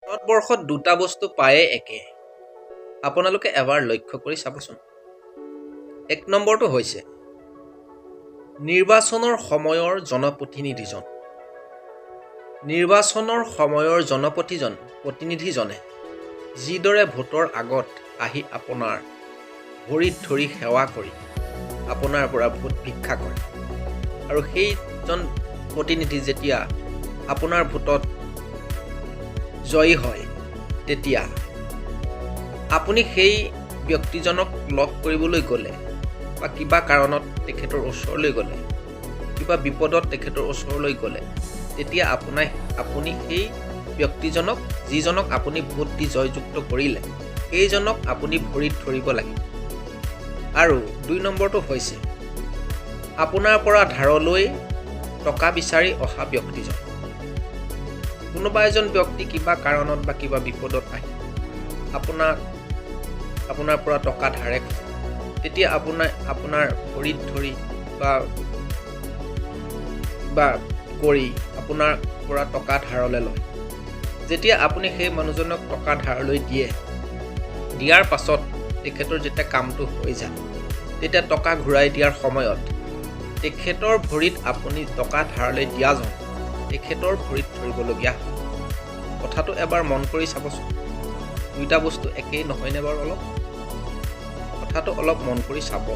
ভাৰতবৰ্ষত দুটা বস্তু প্ৰায়ে একে। আপোনালোকে এবাৰ লক্ষ্য কৰি চাবচোন। এক নম্বৰটো হৈছে নিৰ্বাচনৰ সময়ৰ জনপ্ৰতিনিধিজন। নিৰ্বাচনৰ সময়ৰ প্ৰতিনিধিজনে যিদৰে ভোটৰ আগত আহি আপোনাৰ ভৰিত ধৰি সেৱা কৰি আপোনাৰ পৰা ভোট ভিক্ষা কৰে, আৰু সেইজন প্ৰতিনিধি যেতিয়া আপোনাৰ ভোটত জয়ী হয়, তেতিয়া আপুনি সেই ব্যক্তিজনক লগ কৰিবলৈ গ'লে বা কিবা কাৰণত তেখেতৰ ওচৰলৈ গ'লে, কিবা বিপদত তেখেতৰ ওচৰলৈ গ'লে, তেতিয়া আপুনি সেই ব্যক্তিজনক, যিজনক আপুনি ভোট দি জয়যুক্ত কৰিলে, সেইজনক আপুনি ভৰিত ধৰিব লাগিব। আৰু ২ নম্বৰটো হৈছে আপোনাৰ পৰা ধাৰলৈ টকা বিচাৰি অহা ব্যক্তিজন। কোনোবা এজন ব্যক্তি কিবা কাৰণত বা কিবা বিপদত আহি আপোনাৰ পৰা টকা ধাৰে খোজে, তেতিয়া আপোনাৰ ভৰিত ধৰি বা কৰি আপোনাৰ পৰা টকা ধাৰলৈ লয়। যেতিয়া আপুনি সেই মানুহজনক টকা ধাৰলৈ দিয়াৰ পাছত তেখেতৰ যেতিয়া কামটো হৈ যায়, তেতিয়া টকা ঘূৰাই দিয়াৰ সময়ত তেখেতৰ ভৰিত আপুনি টকা ধাৰলৈ দিয়াজন তেখেতৰ ভৰিত ধৰিবলগীয়া হয়। কথাটো এবাৰ মন কৰি চাবচোন। দুইটা বস্তু একেই নহয়নে বাৰু? কথাটো অলপ মন কৰি চাব।